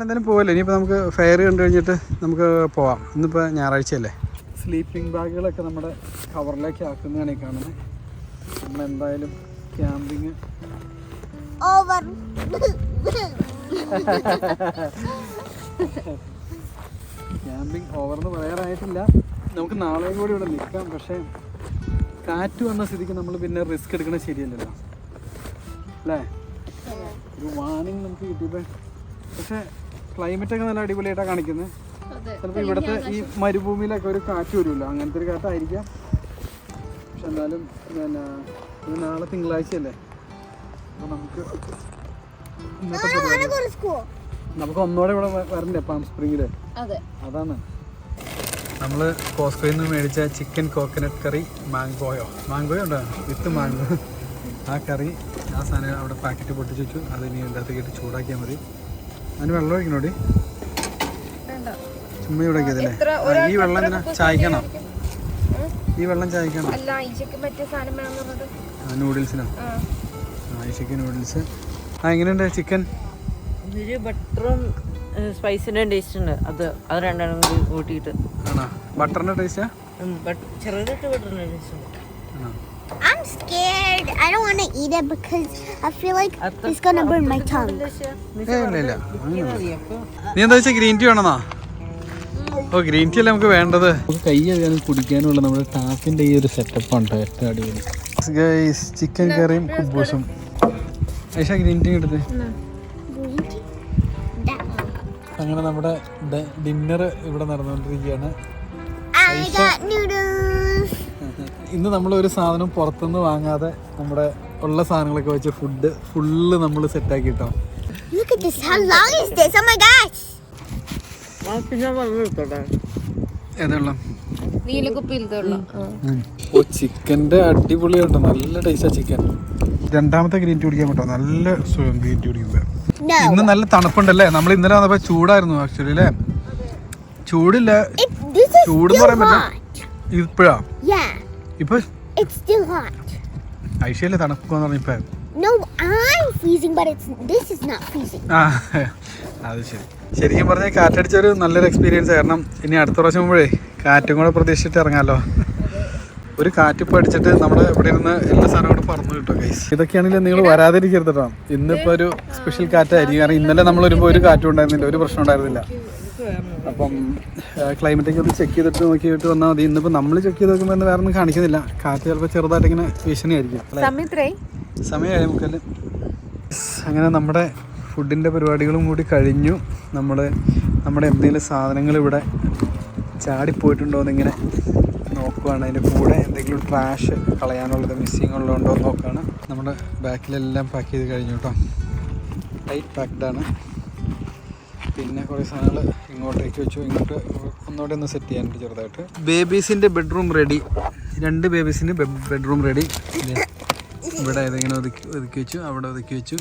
എന്തായാലും പോവല്ലേ. ഇനിയിപ്പോൾ നമുക്ക് ഫെയർ കണ്ടു കഴിഞ്ഞിട്ട് നമുക്ക് പോവാം. ഇന്നിപ്പോൾ ഞായറാഴ്ചയല്ലേ. സ്ലീപ്പിംഗ് ബാഗുകളൊക്കെ നമ്മുടെ കവറിലേക്ക് ആക്കുന്നതാണ് ഈ കാണുന്നത്. നമ്മളെന്തായാലും ക്യാമ്പിങ് ക്യാമ്പിങ് ഓവർ എന്ന് പറയാറായിട്ടില്ല. നമുക്ക് നാളെയും കൂടി ഇവിടെ നിൽക്കാം. പക്ഷേ കാറ്റ് വന്ന സ്ഥിതിക്ക് നമ്മൾ പിന്നെ റിസ്ക് എടുക്കണത് ശരിയല്ലല്ലോ അല്ലേ. ഒരു വാർണിംഗ് നമുക്ക് കിട്ടിയപ്പോൾ പക്ഷേ ക്ലൈമറ്റൊക്കെ നല്ല അടിപൊളിയായിട്ടാണ് കാണിക്കുന്നത്. ചിലപ്പോൾ ഇവിടുത്തെ ഈ മരുഭൂമിയിലൊക്കെ ഒരു കാറ്റ് വരുമല്ലോ, അങ്ങനത്തെ ഒരു കാറ്റായിരിക്കാം. പക്ഷെ എന്നാലും പിന്നെ ഇത് നാളെ തിങ്കളാഴ്ചയല്ലേ. അപ്പോൾ നമുക്ക് ഒന്നോടെ ഇവിടെ വരണ്ടേ പാം സ്പ്രിങ്ങിൽ. അതാണ് നമ്മൾ കോസ്കോയിൽ നിന്ന് മേടിച്ച ചിക്കൻ കോക്കനട്ട് കറി, മാംഗോയോ ഉണ്ടോ വിത്ത് മാംഗോ, ആ കറി ആ സാധനം അവിടെ പാക്കറ്റ് പൊട്ടിച്ച് വെച്ചു. അത് ഇനി എൻ്റെ അകത്ത് കേട്ട് ചൂടാക്കിയാൽ മതി. അതിന് വെള്ളം ഒഴിക്കണോടി, ചുമ്മാ ചൂടാക്കിയതല്ലേ. ഈ വെള്ളം എന്തിനാ ചായക്കണോ? ഈ വെള്ളം ചായക്കണോ? നൂഡിൽസിനോ? ആയിഷയ്ക്ക് നൂഡിൽസ്. എങ്ങനെയുണ്ട് ചിക്കൻ? ബട്ടറും സ്പൈസിന്റെ ടേസ്റ്റ് ഉണ്ട്. അത് രണ്ടെണ്ണം കൂടി കൂട്ടിയിട്ട്. ആണോ ബട്ടറിന്റെ ടേസ്റ്റാ? ചെറുതായിട്ട് ബട്ടറിന്റെ ടേസ്റ്റ് ഉണ്ട്. I'm scared. I don't want to eat it because I feel like it's going to burn my tongue. ഇല്ല. നീ എന്താ വെച്ചാൽ ഗ്രീൻ ടീ വേണമെന്നാ? ഓ ഗ്രീൻ ടീ അല്ലേ നമുക്ക് വേണ്ടത്. കൈ കഴുകാനും കുടിക്കാനുള്ള നമ്മുടെ ടാപ്പിന്റെ ഈ ഒരു സെറ്റപ്പാണ് ഏറ്റവും അടിപൊളി. ചിക്കൻ കറിയും കുബൂസും. ഐഷ ഗ്രീൻ ടീ എടുത്ത്. അങ്ങനെ നമ്മുടെ ഡിന്നർ ഇവിടെ നടന്നുകൊണ്ടിരിക്കുകയാണ്. ഇന്ന് നമ്മളൊരു സാധനം പുറത്തുനിന്ന് വാങ്ങാതെ നമ്മുടെ ഉള്ള സാധനങ്ങളൊക്കെ വെച്ച് ഫുഡ് ഫുള്ള് നമ്മൾ സെറ്റാക്കി കിട്ടോ. ഓ ചിക്കൻ്റെ അടിപൊളിയാട്ടോ, നല്ല ടേസ്റ്റാ ചിക്കൻ. രണ്ടാമത്തെ ഗ്രീൻ ടീ കുടിക്കാൻ പറ്റുമോ? നല്ല സുഖം ഗ്രീൻ ടീ കുടിക്കുമ്പോ. ഇന്ന് നല്ല തണുപ്പുണ്ടല്ലേ. നമ്മൾ ഇന്നലെ വന്നപ്പോ ചൂടായിരുന്നു ആക്ച്വലി അല്ലേ. ചൂടില്ല, ചൂടെന്ന് പറയാൻ പറ്റില്ല. ഇപ്പോഴാ ഇപ്പൊ ഐഷയല്ലേ തണുപ്പെന്ന് പറഞ്ഞപ്പോ. അത് ശരി. ശരിക്കും പറഞ്ഞാൽ കാറ്റടിച്ചൊരു നല്ലൊരു എക്സ്പീരിയൻസ്. കാരണം ഇനി അടുത്ത പ്രാവശ്യം പോകുമ്പോഴേ കാറ്റും കൂടെ പ്രതീക്ഷിച്ചിട്ട് ഇറങ്ങാമല്ലോ. ഒരു കാറ്റിപ്പോൾ അടിച്ചിട്ട് നമ്മുടെ ഇവിടെ ഇരുന്ന് എല്ലാ സാധനവും കൂടെ പറന്നു കിട്ടും ഗൈസ്. ഇതൊക്കെയാണെങ്കിൽ നിങ്ങൾ വരാതിരിക്കരുത് കേട്ടോ. ഇന്നിപ്പോൾ ഒരു സ്പെഷ്യൽ കാറ്റായിരിക്കും. കാരണം ഇന്നലെ നമ്മൾ വരുമ്പോൾ ഒരു കാറ്റും ഉണ്ടായിരുന്നില്ല, ഒരു പ്രശ്നം ഉണ്ടായിരുന്നില്ല. അപ്പം ക്ലൈമറ്റൊക്കെ ഒന്ന് ചെക്ക് ചെയ്തിട്ട് നോക്കിയിട്ട് വന്നാൽ മതി. ഇന്നിപ്പോൾ നമ്മൾ ചെക്ക് ചെയ്ത് നോക്കുമ്പോൾ വേറെ ഒന്നും കാണിക്കുന്നില്ല. കാറ്റ് ചിലപ്പോൾ ചെറുതായിട്ട് ഇങ്ങനെ ഭീഷണിയായിരിക്കും. സമയം നമുക്കല്ലേ. അങ്ങനെ നമ്മുടെ ഫുഡിൻ്റെ പരിപാടികളും കൂടി കഴിഞ്ഞു. നമ്മുടെ എന്തെങ്കിലും സാധനങ്ങൾ ഇവിടെ ചാടിപ്പോയിട്ടുണ്ടോ എന്നിങ്ങനെ നോക്കുകയാണ്. അതിൻ്റെ കൂടെ എന്തെങ്കിലും ട്രാഷ് കളയാനുള്ളത് മിസ്സിങ് ഉള്ളതുണ്ടോ എന്ന് നോക്കുകയാണ്. നമ്മുടെ ബാക്കിലെല്ലാം പാക്ക് ചെയ്ത് കഴിഞ്ഞു കേട്ടോ. ടൈറ്റ് പാക്ക്ഡാണ്. പിന്നെ കുറേ സാധനങ്ങൾ ഇങ്ങോട്ടേക്ക് വെച്ചു. ഇങ്ങോട്ട് ഒന്നുകൂടെ ഒന്ന് സെറ്റ് ചെയ്യാനുണ്ട് ചെറുതായിട്ട്. ബേബീസിൻ്റെ ബെഡ്റൂം റെഡി. 2 ബേബീസിൻ്റെ ബെഡ്റൂം റെഡി. ഇവിടെ ഏതെങ്കിലും ഒതുക്കി വെച്ചു, അവിടെ ഒതുക്കി വെച്ചു.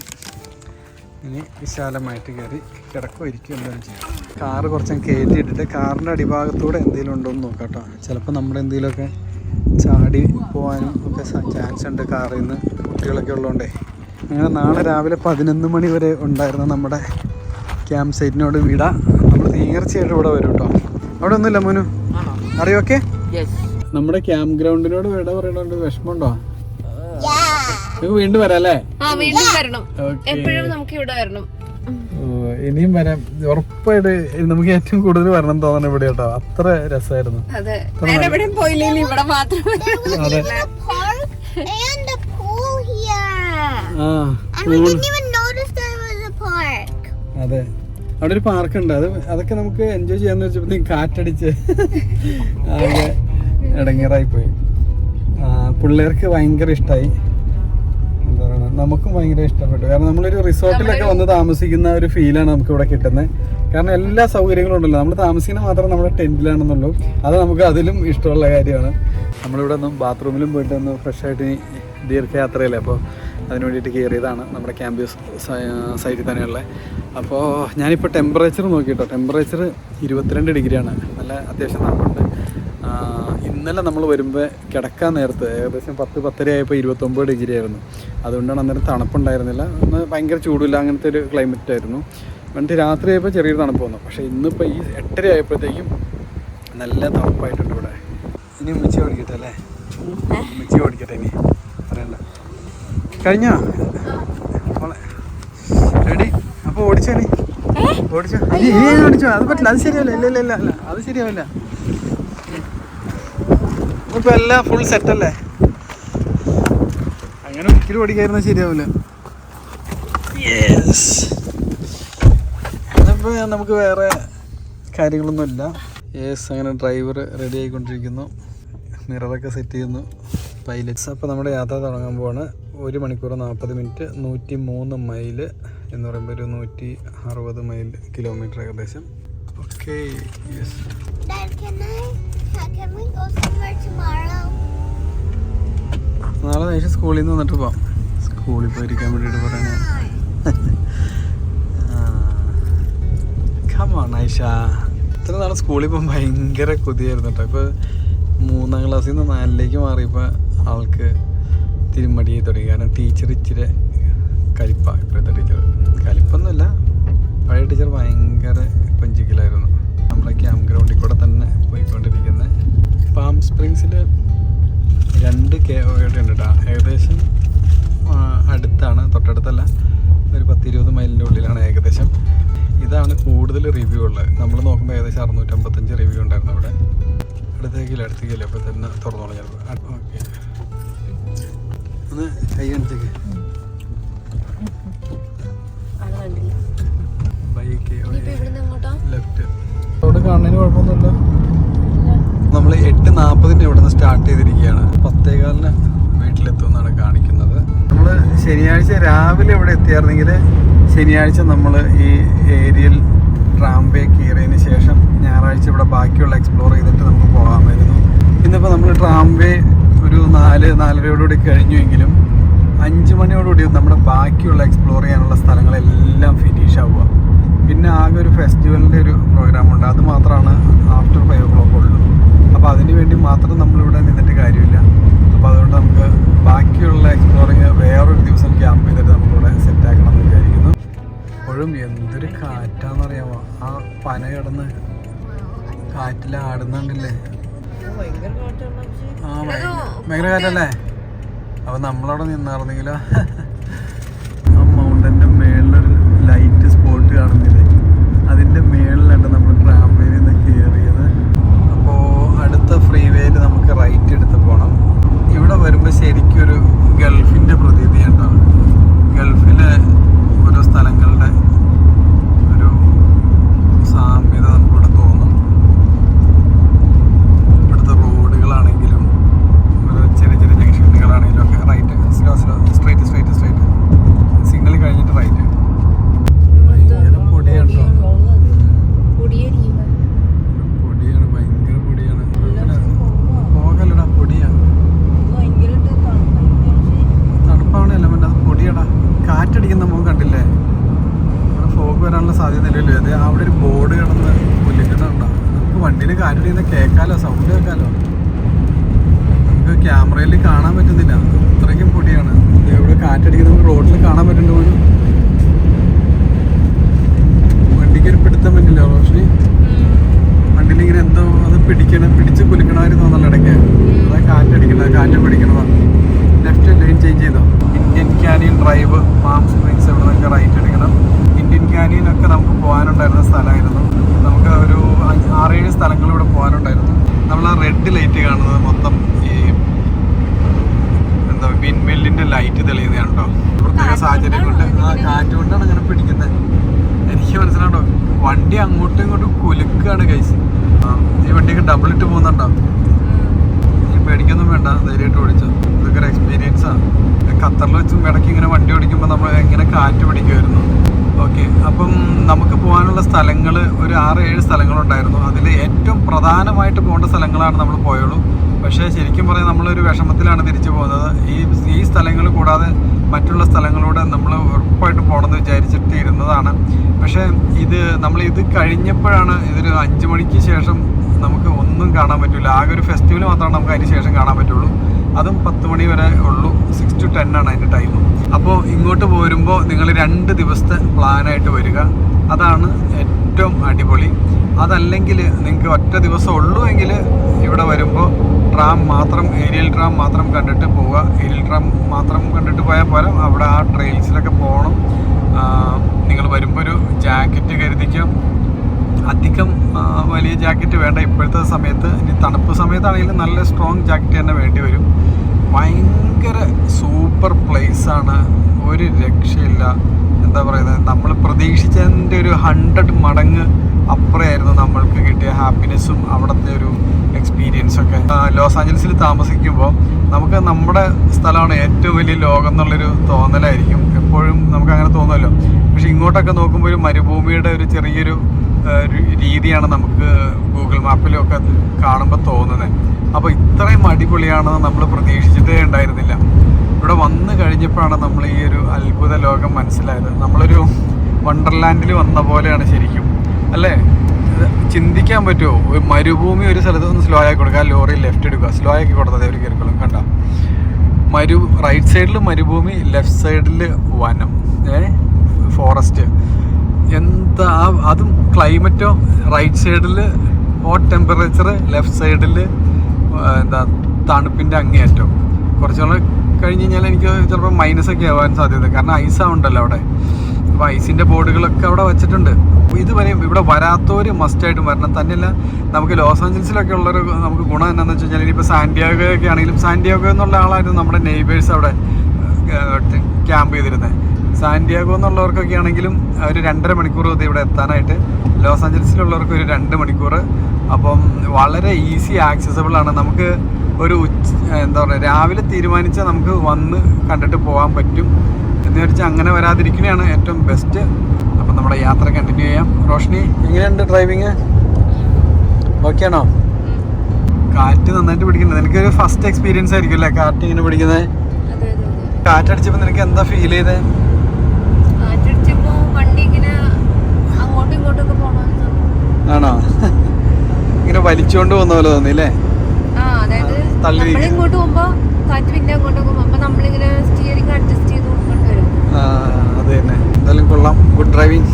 ഇനി വിശാലമായിട്ട് കയറി കിടക്കോ ഇരിക്കും എന്തെങ്കിലും ചെയ്യാം. കാറ് കുറച്ച് കയറ്റിയിട്ടിട്ട് കാറിൻ്റെ അടിഭാഗത്തൂടെ എന്തെങ്കിലും ഉണ്ടോ എന്ന് നോക്കാം കേട്ടോ. ചിലപ്പോൾ നമ്മുടെ എന്തെങ്കിലുമൊക്കെ ചാടി പോകാനും ഒക്കെ ചാൻസ് ഉണ്ട് കാറിൽ നിന്ന്, കുട്ടികളൊക്കെ ഉള്ളതുകൊണ്ടേ. അങ്ങനെ നാളെ രാവിലെ 11 മണി വരെ ഉണ്ടായിരുന്ന നമ്മുടെ ക്യാമ്പ് സൈറ്റിനോട് വിടാം. നമ്മൾ തീർച്ചയായിട്ടും ഇവിടെ വരും കേട്ടോ. അവിടെ ഒന്നുമില്ല മോനു, അറിയൊക്കെ. നമ്മുടെ ക്യാമ്പ് ഗ്രൗണ്ടിനോട് വിട പറയണോണ്ട് വിഷമമുണ്ടോ? നമുക്ക് വീണ്ടും വരാം അല്ലേ? ഇനിയും വരാം ഉറപ്പായിട്ട്. നമുക്ക് ഏറ്റവും കൂടുതൽ വരണം തോന്നണം ഇവിടെ കേട്ടോ. അത്ര രസമായിരുന്നു. അതെ, അവിടെ ഒരു പാർക്ക് ഉണ്ട്. അതൊക്കെ നമുക്ക് എൻജോയ് ചെയ്യാന്ന് വെച്ചപ്പോ കാറ്റടിച്ച് ആകെ ഇടങ്ങേറായി പോയി. പിള്ളേർക്ക് ഭയങ്കര ഇഷ്ടമായി. എന്താ പറയുക, നമുക്കും ഭയങ്കര ഇഷ്ടപ്പെട്ടു. കാരണം നമ്മളൊരു റിസോർട്ടിലൊക്കെ വന്ന് താമസിക്കുന്ന ഒരു ഫീലാണ് നമുക്ക് ഇവിടെ കിട്ടുന്നത്. കാരണം എല്ലാ സൗകര്യങ്ങളും ഉണ്ടല്ലോ. നമ്മൾ താമസിക്കുന്നത് മാത്രം നമ്മുടെ ടെൻറ്റിലാണെന്നുള്ളൂ. അത് നമുക്ക് അതിലും ഇഷ്ടമുള്ള കാര്യമാണ്. നമ്മളിവിടെ ഒന്നും ബാത്റൂമിലും പോയിട്ട് ഒന്ന് ഫ്രഷായിട്ട് ദീർഘയാത്രയല്ലേ, അപ്പോൾ അതിന് വേണ്ടിയിട്ട് കയറിയതാണ് നമ്മുടെ ക്യാമ്പ് സൈറ്റിൽ തന്നെയുള്ള. അപ്പോൾ ഞാനിപ്പോൾ ടെമ്പറേച്ചർ നോക്കിയിട്ടോ. ടെമ്പറേച്ചർ 22 ഡിഗ്രിയാണ്. നല്ല അത്യാവശ്യം തണുപ്പുണ്ട്. ഇന്നലെ നമ്മൾ വരുമ്പോൾ കിടക്കാൻ നേരത്ത് ഏകദേശം 10-10:30 ആയപ്പോൾ 29 ഡിഗ്രി ആയിരുന്നു. അതുകൊണ്ടാണ് അന്നേരം തണുപ്പുണ്ടായിരുന്നില്ല. ഒന്ന് ഭയങ്കര ചൂടില്ല, അങ്ങനത്തെ ഒരു ക്ലൈമറ്റ് ആയിരുന്നു. എന്നിട്ട് രാത്രി ആയപ്പോൾ ചെറിയൊരു തണുപ്പ് വന്നു. പക്ഷേ ഇന്നിപ്പോൾ ഈ 8:30 ആയപ്പോഴത്തേക്കും നല്ല തണുപ്പായിട്ടുണ്ട് ഇവിടെ. ഇനി ഉമ്മച്ചി ഓടിക്കട്ടെ അല്ലേ? ഉമ്മച്ചി ഓടിക്കട്ടെ ഇനി പറയണ്ട. കഴിഞ്ഞോ റെഡി? അപ്പോൾ ഓടിച്ചോ നീ? ഓടിച്ചോ? ഇനി ഓടിച്ചോ? അത് പറ്റില്ല, അത് ശരിയല്ല. ഇല്ല അത് ശരിയാവില്ല. ഇപ്പോൾ എല്ലാം ഫുൾ സെറ്റല്ലേ? അങ്ങനെ ഒരിക്കലും ഓടിക്കായിരുന്നാൽ ശരിയാവില്ല. അതിപ്പോൾ നമുക്ക് വേറെ കാര്യങ്ങളൊന്നുമില്ല. അങ്ങനെ ഡ്രൈവർ റെഡി ആയിക്കൊണ്ടിരിക്കുന്നു, മിററൊക്കെ സെറ്റ് ചെയ്യുന്നു, പൈലറ്റ്സ്. അപ്പോൾ നമ്മുടെ യാത്ര തുടങ്ങാൻ പോവാണ്. 1 മണിക്കൂർ 40 മിനിറ്റ്, 103 മൈല് എന്ന് പറയുമ്പോൾ ഒരു 160 മൈൽ കിലോമീറ്റർ ഏകദേശം. ഓക്കെ. യെസ്. നാളെ നൈഷ സ്കൂളിൽ നിന്ന് വന്നിട്ട് പോവാം. സ്കൂളിൽ പോയിരിക്കാൻ വേണ്ടിയിട്ട് പറയാനാ. കമോൺ നൈഷ. ഇത്ര നാളെ സ്കൂളിൽ പോകുമ്പോൾ ഭയങ്കര കൊതിയായിരുന്നു കേട്ടോ. ഇപ്പോൾ 3ാം ക്ലാസ്സിൽ നിന്ന് 4ലേക്ക് മാറിയപ്പോൾ ആൾക്ക് തിരുമടിയായി തുടങ്ങി. കാരണം ടീച്ചർ ഇച്ചിരി കലിപ്പാണ്. ഇപ്പോഴത്തെ ടീച്ചർ കലിപ്പൊന്നുമില്ല, പഴയ ടീച്ചർ ഭയങ്കര കൊഞ്ചിക്കലായിരുന്നു. നമ്മളെ ക്യാമ്പ് ഗ്രൗണ്ടിൽ കൂടെ തന്നെ പോയിക്കൊണ്ടിരിക്കുന്നത്. പാം സ്പ്രിങ്സിൽ 2 KOA ഉണ്ട് കേട്ടോ. ഏകദേശം അടുത്താണ്, തൊട്ടടുത്തല്ല, ഒരു 10-20 മൈലിൻ്റെ ഉള്ളിലാണ് ഏകദേശം. ഇതാണ് കൂടുതൽ റിവ്യൂ ഉള്ളത്. നമ്മൾ നോക്കുമ്പോൾ ഏകദേശം 655 റിവ്യൂ ഉണ്ടായിരുന്നു അവിടെ. അടുത്തേക്കില്ല അപ്പോൾ തന്നെ തുറന്നോളാം ചിലപ്പോൾ. ഓക്കെ, ഒന്ന് കൈ കാണിച്ചേക്ക്. ലെഫ്റ്റ് അവിടെ കാണുന്നതിന് കുഴപ്പമൊന്നുമില്ല. നമ്മൾ 8:40 ഇവിടെ നിന്ന് സ്റ്റാർട്ട് ചെയ്തിരിക്കുകയാണ്. 10:15 വീട്ടിലെത്തുമെന്നാണ് കാണിക്കുന്നത്. നമ്മൾ ശനിയാഴ്ച രാവിലെ ഇവിടെ എത്തിയായിരുന്നെങ്കിൽ ശനിയാഴ്ച നമ്മൾ ഈ ഏരിയൽ ട്രാംവേ കയറിയതിന് ശേഷം ഞായറാഴ്ച ഇവിടെ ബാക്കിയുള്ള എക്സ്പ്ലോർ ചെയ്തിട്ട് നമുക്ക് പോകാമായിരുന്നു. ഇന്നിപ്പോൾ നമ്മൾ ട്രാംവേ ഒരു 4-4:30 കഴിഞ്ഞുവെങ്കിലും 5 മണിയോടുകൂടി നമ്മുടെ ബാക്കിയുള്ള എക്സ്പ്ലോർ ചെയ്യാനുള്ള സ്ഥലങ്ങളെല്ലാം ഫിനിഷ് ആവുക. പിന്നെ ആകെ ഒരു ഫെസ്റ്റിവലിൻ്റെ ഒരു പ്രോഗ്രാമുണ്ട്, അത് മാത്രമാണ് ആഫ്റ്റർ 5 o'clock ഉള്ളൂ. അപ്പോൾ അതിന് വേണ്ടി മാത്രം നമ്മളിവിടെ നിന്നിട്ട് കാര്യമില്ല. അപ്പോൾ അതുകൊണ്ട് നമുക്ക് ബാക്കിയുള്ള എക്സ്പ്ലോറിങ് വേറൊരു ദിവസം ക്യാമ്പ് ചെയ്തിട്ട് നമുക്കിവിടെ സെറ്റാക്കണം എന്ന് വിചാരിക്കുന്നു. ഇപ്പോഴും എന്തൊരു കാറ്റാണെന്നറിയാമോ? ആ പന കിടന്ന് കാറ്റിൽ ആടുന്നുണ്ടല്ലേ? ആ ഭയങ്കര കാറ്റല്ലേ? അപ്പോൾ നമ്മളവിടെ നിന്നായിരുന്നെങ്കിലോ ആ മൗണ്ടൻ്റെ മേളിലൊരു ലൈറ്റ് സ്പോട്ട് കാണുന്നില്ലേ, അതിൻ്റെ മേളിലാണ് നമ്മൾ ട്രാംവേയിൽ നിന്ന് കയറിയത്. അപ്പോൾ അടുത്ത ഫ്രീ വേയിൽ നമുക്ക് റൈറ്റ് എടുത്ത് പോകണം. ഇവിടെ വരുമ്പോൾ ശരിക്കും ഒരു ഗൾഫിൻ്റെ പ്രതീതിയുണ്ടോ? ഗൾഫിലെ ഓരോ സ്ഥലങ്ങളുടെ ഒരു സാമ്യത നമുക്കിവിടെ തോന്നും. ഇവിടുത്തെ റോഡുകളാണെങ്കിലും ഓരോ ചെറിയ ജംഗ്ഷനുകളാണെങ്കിലും ഒക്കെ റൈറ്റ് സ്ട്രൈറ്റ് സിഗ്നൽ കഴിഞ്ഞിട്ട് റൈറ്റ്. ഭയങ്കര പൊടിയാണോ? പൊടിയാണ്, ഭയങ്കര പൊടിയാണ്. പോകല്ലടാ, പൊടിയാണ്. തണുപ്പാവണല്ല, മറ്റേ അത് പൊടിയടാ. കാറ്റടിക്കുന്ന നമുക്ക് കണ്ടില്ലേ? അവിടെ ഫോഗ് വരാനുള്ള സാധ്യത ഇല്ലല്ലോ. അത് അവിടെ ഒരു ബോർഡ് കിടന്ന് പുല്ലിക്കുന്നുണ്ടോ? നമുക്ക് വണ്ടിയിൽ കാറ്റടിക്കുന്ന കേൾക്കാലോ, സൗണ്ട് കേൾക്കാലോ. നമുക്ക് ക്യാമറയിൽ കാണാൻ പറ്റുന്നില്ല, അത്രയ്ക്കും പൊടിയാണ്. ഇവിടെ കാറ്റടിക്കുന്ന നമുക്ക് റോഡിൽ കാണാൻ പറ്റുന്നുണ്ട് പോലും. വണ്ടിക്ക് ഒരു പിടുത്തം പറ്റില്ല. റോഷനി വണ്ടിയിൽ ഇങ്ങനെ എന്തോ അത് പിടിച്ച് കുലുക്കണമായിരുന്നു തോന്നല്ലോ ഇടയ്ക്ക്. അതാ കാറ്റടിക്കുന്നത്, കാറ്റ് പിടിക്കണതാണ്. ലെഫ്റ്റ് ലൈൻ ചേഞ്ച് ചെയ്തോ. ഇന്ത്യൻ ക്യാനിയൻ ഡ്രൈവ്, പാം സ്പ്രിങ്സ് ഇവിടെ നിന്നൊക്കെ റൈറ്റ് എടുക്കണം. ഇന്ത്യൻ ക്യാനിയനൊക്കെ നമുക്ക് പോകാനുണ്ടായിരുന്ന സ്ഥലമായിരുന്നു. നമുക്ക് ഒരു 6-7 സ്ഥലങ്ങൾ ഇവിടെ പോകാനുണ്ടായിരുന്നു. നമ്മൾ ആ റെഡ് ലൈറ്റ് കാണുന്നത് മൊത്തം ഈ എന്താ വിൻമില്ലിൻ്റെ ലൈറ്റ് തെളിയുന്നതാണ് കേട്ടോ. പ്രത്യേക സാഹചര്യം കൊണ്ട് ആ കാറ്റ് കൊണ്ടാണ് അങ്ങനെ പിടിക്കുന്നത്. എനിക്ക് മനസ്സിലാണ്ടോ, വണ്ടി അങ്ങോട്ടും ഇങ്ങോട്ടും കുലുക്കാണ് കൈസ്. ഈ വണ്ടിയൊക്കെ ഡബിൾ ഇട്ട് പോകുന്നുണ്ടോ? ഈ പേടിക്കൊന്നും വേണ്ട, ധൈര്യമായിട്ട് ഓടിച്ചോ. ഇതൊക്കെ ഒരു എക്സ്പീരിയൻസാണ്. ഖത്തറിൽ വെച്ചും ഇടയ്ക്ക് ഇങ്ങനെ വണ്ടി ഓടിക്കുമ്പോൾ നമ്മൾ എങ്ങനെ കാറ്റ് പിടിക്കുമായിരുന്നു. ഓക്കെ, അപ്പം നമുക്ക് പോകാനുള്ള സ്ഥലങ്ങൾ ഒരു 6-7 സ്ഥലങ്ങളുണ്ടായിരുന്നു. അതിൽ ഏറ്റവും പ്രധാനമായിട്ട് പോകേണ്ട സ്ഥലങ്ങളാണ് നമ്മൾ പോയുള്ളൂ. പക്ഷേ ശരിക്കും പറഞ്ഞാൽ നമ്മളൊരു വിഷമത്തിലാണ് തിരിച്ചു പോകുന്നത്. ഈ സ്ഥലങ്ങൾ കൂടാതെ മറ്റുള്ള സ്ഥലങ്ങളിലൂടെ നമ്മൾ ഉറപ്പായിട്ട് പോകണമെന്ന് വിചാരിച്ചിട്ട് ഇരുന്നതാണ്. പക്ഷേ നമ്മൾ ഇത് കഴിഞ്ഞപ്പോഴാണ്, ഇതൊരു 5 മണിക്ക് ശേഷം നമുക്ക് ഒന്നും കാണാൻ പറ്റില്ല. ആകെ ഒരു ഫെസ്റ്റിവൽ മാത്രമാണ് നമുക്ക് അതിന് ശേഷം കാണാൻ പറ്റുള്ളൂ. അതും 10 മണി വരെ ഉള്ളൂ. 6 to 10 ആണ് അതിൻ്റെ ടൈം. അപ്പോൾ ഇങ്ങോട്ട് പോരുമ്പോൾ നിങ്ങൾ 2 ദിവസത്തെ പ്ലാനായിട്ട് വരിക. അതാണ് ഏറ്റവും അടിപൊളി. അതല്ലെങ്കിൽ നിങ്ങൾക്ക് ഒറ്റ ദിവസം ഉള്ളൂ എങ്കിൽ ഇവിടെ വരുമ്പോൾ ട്രാം മാത്രം, ഏരിയൽ ട്രാം മാത്രം കണ്ടിട്ട് പോവുക. ഏരിയൽ ട്രാം മാത്രം കണ്ടിട്ട് പോയാൽ പോരാ, അവിടെ ആ ട്രെയിൽസിലൊക്കെ പോകണം. നിങ്ങൾ വരുമ്പോൾ ഒരു ജാക്കറ്റ് കരുതിക്കാം. അധികം വലിയ ജാക്കറ്റ് വേണ്ട ഇപ്പോഴത്തെ സമയത്ത്. ഇനി തണുപ്പ് സമയത്താണെങ്കിലും നല്ല സ്ട്രോങ് ജാക്കറ്റ് തന്നെ വേണ്ടി വരും. ഭയങ്കര സൂപ്പർ പ്ലേസാണ്, ഒരു രക്ഷയില്ല. എന്താ പറയുന്നത്, നമ്മൾ പ്രതീക്ഷിച്ചതിൻ്റെ ഒരു 100 മടങ്ങ് അപ്പുറമായിരുന്നു നമ്മൾക്ക് കിട്ടിയ ഹാപ്പിനെസ്സും അവിടുത്തെ ഒരു എക്സ്പീരിയൻസൊക്കെ. ലോസ് ആഞ്ചൽസിൽ താമസിക്കുമ്പോൾ നമുക്ക് നമ്മുടെ സ്ഥലമാണ് ഏറ്റവും വലിയ ലോകം എന്നുള്ളൊരു തോന്നലായിരിക്കും എപ്പോഴും, നമുക്ക് അങ്ങനെ തോന്നുമല്ലോ. പക്ഷെ ഇങ്ങോട്ടൊക്കെ നോക്കുമ്പോൾ ഒരു മരുഭൂമിയുടെ ഒരു ചെറിയൊരു രീതിയാണ് നമുക്ക് ഗൂഗിൾ മാപ്പിലൊക്കെ കാണുമ്പോൾ തോന്നുന്നത്. അപ്പോൾ ഇത്രയും അടിപൊളിയാണെന്ന് നമ്മൾ പ്രതീക്ഷിച്ചിട്ടേ ഉണ്ടായിരുന്നില്ല. ഇവിടെ വന്നു കഴിഞ്ഞപ്പോഴാണ് നമ്മൾ ഈ ഒരു അത്ഭുത ലോകം മനസ്സിലായത്. നമ്മളൊരു വണ്ടർലാൻഡിൽ വന്ന പോലെയാണ് ശരിക്കും, അല്ലേ? ചിന്തിക്കാൻ പറ്റുമോ? ഒരു മരുഭൂമി ഒരു സ്ഥലത്ത് ഒന്ന് സ്ലോ ആക്കി കൊടുക്കുക, ലോറി ലെഫ്റ്റ് എടുക്കുക, സ്ലോ ആക്കി കൊടുത്തത് ഒരു കയറിക്കോളും. കണ്ട, റൈറ്റ് സൈഡിൽ മരുഭൂമി, ലെഫ്റ്റ് സൈഡിൽ വനം, ഫോറസ്റ്റ്. എന്താ അതും ക്ലൈമറ്റോ, റൈറ്റ് സൈഡിൽ ഹോട്ട് ടെമ്പറേച്ചർ, ലെഫ്റ്റ് സൈഡിൽ എന്താ തണുപ്പിൻ്റെ അങ്ങേയറ്റം. കുറച്ചുകൂടെ കഴിഞ്ഞ് കഴിഞ്ഞാൽ എനിക്ക് ചിലപ്പോൾ മൈനസൊക്കെ ആവാൻ സാധ്യത, കാരണം ഐസാവുണ്ടല്ലോ അവിടെ. അപ്പോൾ ഐസിൻ്റെ ബോർഡുകളൊക്കെ അവിടെ വെച്ചിട്ടുണ്ട്. ഇതുവരെ ഇവിടെ വരാത്തവർ മസ്റ്റായിട്ടും വരണം. തന്നെയല്ല, നമുക്ക് ലോസ് ആഞ്ചൽസിലൊക്കെ ഉള്ളൊരു നമുക്ക് ഗുണം എന്താണെന്ന് വെച്ച് കഴിഞ്ഞാൽ, ഇനിയിപ്പോൾ സാന്റിയാഗോയൊക്കെ ആണെങ്കിലും, സാന്റിയാഗോ എന്നുള്ള ആളായിരുന്നു നമ്മുടെ നെയ്ബേഴ്സ് അവിടെ ക്യാമ്പ് ചെയ്തിരുന്നത്. സാന്റിയാഗോ എന്നുള്ളവർക്കൊക്കെ ആണെങ്കിലും ഒരു 2.5 മണിക്കൂർ മതി ഇവിടെ എത്താനായിട്ട്. ലോസ് ആഞ്ചൽസിലുള്ളവർക്ക് ഒരു 2 മണിക്കൂർ. അപ്പം വളരെ ഈസി ആക്സസബിൾ ആണ്. നമുക്ക് ഒരു എന്താ പറയുക, രാവിലെ തീരുമാനിച്ചാൽ നമുക്ക് വന്ന് കണ്ടിട്ട് പോകാൻ പറ്റും. എന്ന് വെച്ചാൽ അങ്ങനെ വരാതിരിക്കുന്നതാണ് ഏറ്റവും ബെസ്റ്റ്. അപ്പം നമ്മുടെ യാത്ര കണ്ടിന്യൂ ചെയ്യാം. റോഷ്നി, എങ്ങനെയുണ്ട് ഡ്രൈവിങ്? ഓക്കെ ആണോ? കാറ്റ് നന്നായിട്ട് പിടിക്കുന്നത്. എനിക്കൊരു ഫസ്റ്റ് എക്സ്പീരിയൻസ് ആയിരിക്കും അല്ലേ കാറ്റ് ഇങ്ങനെ പിടിക്കുന്നത്? കാറ്റടിച്ചപ്പോൾ നിനക്ക് എന്താ ഫീൽ ചെയ്തേ? ആണോ? ഇങ്ങനെ വലിച്ചുകൊണ്ട് പോകുന്ന പോലെ തോന്നില്ലേ? തള്ളി ഇങ്ങോട്ട് പോകുമ്പോ കാറ്റ് പിന്നെ അങ്ങോട്ട് പോകുമ്പോ അപ്പൊ നമ്മളിങ്ങനെ സ്റ്റിയറിംഗ് അഡ്ജസ്റ്റ് ചെയ്ത് കൊണ്ടുവരും. അത് തന്നെ. എന്തായാലും കൊള്ളാം. Good driving.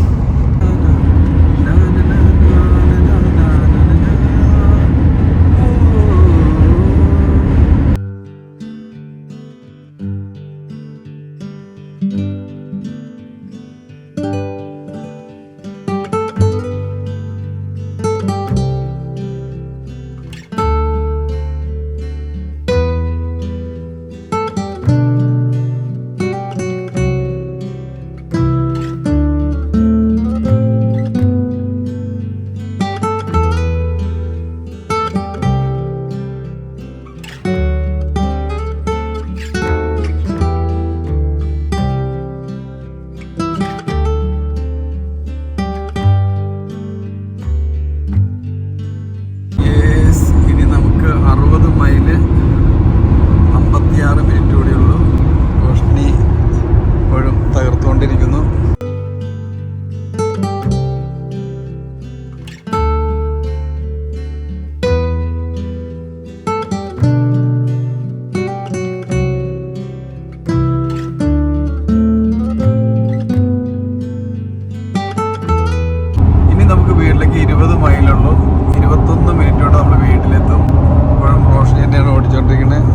വീട്ടിലേക്ക് 20 മൈലുള്ളൂ. 21 മിനിറ്റ് കൊണ്ട് നമ്മൾ വീട്ടിലെത്തും. ഇപ്പോഴും റോഷനി തന്നെയാണ് ഓടിച്ചുകൊണ്ടിരിക്കുന്നത്.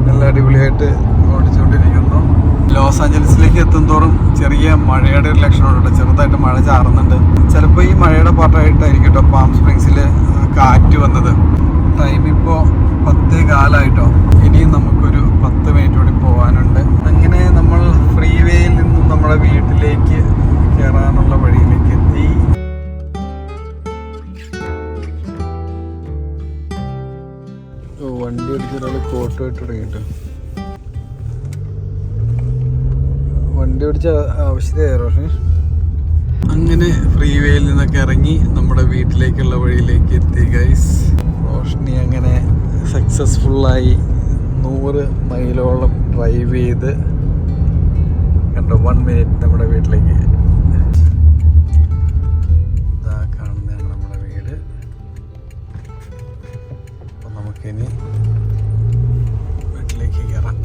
നല്ല അടിപൊളിയായിട്ട് ഓടിച്ചുകൊണ്ടിരിക്കുന്നു. ലോസ് ആഞ്ചൽസിലേക്ക് എത്തുന്തോറും ചെറിയ മഴയുടെ ഒരു ലക്ഷണമുണ്ട്. ചെറുതായിട്ട് മഴ ചാറുന്നുണ്ട്. ചിലപ്പോൾ ഈ മഴയുടെ പാട്ടായിട്ടായിരിക്കും കേട്ടോ പാം സ്പ്രിങ്സിൽ കാറ്റ് വന്നത്. ടൈം ഇപ്പോൾ 10:15 ഇനിയും നമുക്കൊരു 10 മിനിറ്റ് കൂടി പോകാനുണ്ട്. അങ്ങനെ നമ്മൾ ഫ്രീ വേയിൽ നിന്നും നമ്മുടെ വീട്ടിലേക്ക് കയറാനുള്ള വഴിയിലേക്ക് എത്തി. വണ്ടി അടിച്ച ഒരാൾ കോട്ട് ഇട്ട് തുടങ്ങിട്ടോ. വണ്ടി ഓടിച്ച ആവശ്യതയായി റോഷൻ. അങ്ങനെ ഫ്രീ വേയിൽ നിന്നൊക്കെ ഇറങ്ങി നമ്മുടെ വീട്ടിലേക്കുള്ള വഴിയിലേക്ക് എത്തി ഗൈസ്. റോഷനി അങ്ങനെ സക്സസ്ഫുള്ളായി 100 മൈലോളം ഡ്രൈവ് ചെയ്ത് കണ്ടോ 1 മിനിറ്റ് നമ്മുടെ വീട്ടിലേക്ക്. ഇതാ കാണുന്നതാണ് നമ്മുടെ വീട്. ഇനി വീട്ടിലേക്ക് കയറാം.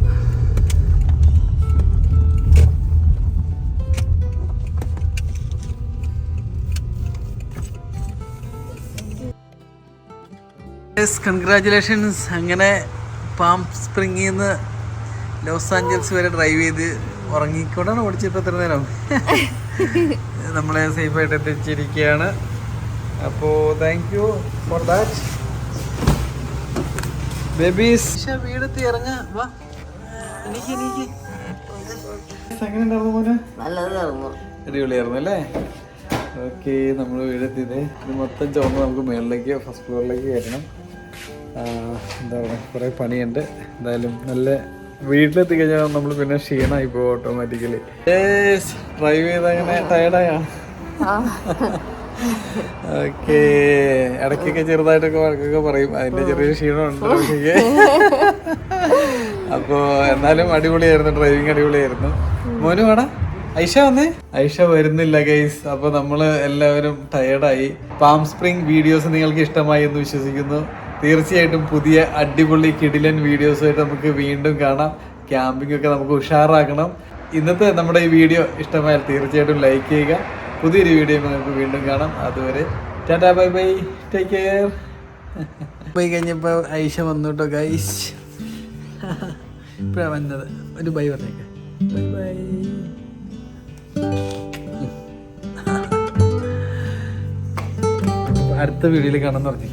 കൺഗ്രാറ്റുലേഷൻസ്. അങ്ങനെ പാം സ്പ്രിങ്ങിൽ നിന്ന് ലോസ് ആഞ്ചൽസ് വരെ ഡ്രൈവ് ചെയ്ത് ഉറങ്ങിക്കൊണ്ടാണ് ഓടിച്ചപ്പോൾ എത്ര നേരം നമ്മളെ സേഫായിട്ട് എത്തിച്ചിരിക്കുകയാണ്. അപ്പോൾ thank you for that babies. വീടെത്തി ഇറങ്ങാ. വാ എനിക്ക് എങ്ങനെ ഉണ്ടായിരുന്നു മോനെ? നല്ലതായിരുന്നു, അടിപൊളിയായിരുന്നു അല്ലേ? ഓക്കെ, നമ്മൾ വീടെത്തിയത്. ഇത് മൊത്തം ചുവന്ന് നമുക്ക് മുകളിലേക്ക് ഫസ്റ്റ് ഫ്ലോറിലേക്ക് കയറണം. എന്താ പറയുക, കുറേ പണിയുണ്ട്. എന്തായാലും നല്ല വീട്ടിലെത്തി കഴിഞ്ഞാൽ നമ്മൾ പിന്നെ ക്ഷീണമായി പോകും ഓട്ടോമാറ്റിക്കലി. ഡ്രൈവ് ചെയ്ത് അങ്ങനെ ടയർഡായോ? ഓക്കെ, ഇടയ്ക്കൊക്കെ ചെറുതായിട്ടൊക്കെ വഴക്കൊക്കെ പറയും, അതിൻ്റെ ചെറിയൊരു ക്ഷീണമുണ്ട് നമുക്ക്. അപ്പോൾ എന്നാലും അടിപൊളിയായിരുന്നു, ഡ്രൈവിങ് അടിപൊളിയായിരുന്നു. മോന് വേടാ ഐഷ വന്നേ? ഐഷ വരുന്നില്ല ഗൈസ്. അപ്പൊ നമ്മള് എല്ലാവരും ടയേർഡായി. പാം സ്പ്രിംഗ് വീഡിയോസ് നിങ്ങൾക്ക് ഇഷ്ടമായി എന്ന് വിശ്വസിക്കുന്നു. തീർച്ചയായിട്ടും പുതിയ അടിപൊളി കിടിലൻ വീഡിയോസുമായിട്ട് നമുക്ക് വീണ്ടും കാണാം. ക്യാമ്പിംഗ് ഒക്കെ നമുക്ക് ഉഷാറാക്കണം. ഇന്നത്തെ നമ്മുടെ ഈ വീഡിയോ ഇഷ്ടമായാൽ തീർച്ചയായിട്ടും ലൈക്ക് ചെയ്യുക. പുതിയൊരു വീഡിയോ നമുക്ക് വീണ്ടും കാണാം. അതുവരെ Tata, bye bye, take care. പോയി കഴിഞ്ഞപ്പോൾ ഐഷ വന്നു കേട്ടോ ഗൈസ്. ഇപ്പോഴാണ് വന്നത്. ഒരു ബൈ പറഞ്ഞേക്കാം. Bye bye. അടുത്ത വീഡിയോയിൽ കാണാൻ പറഞ്ഞു.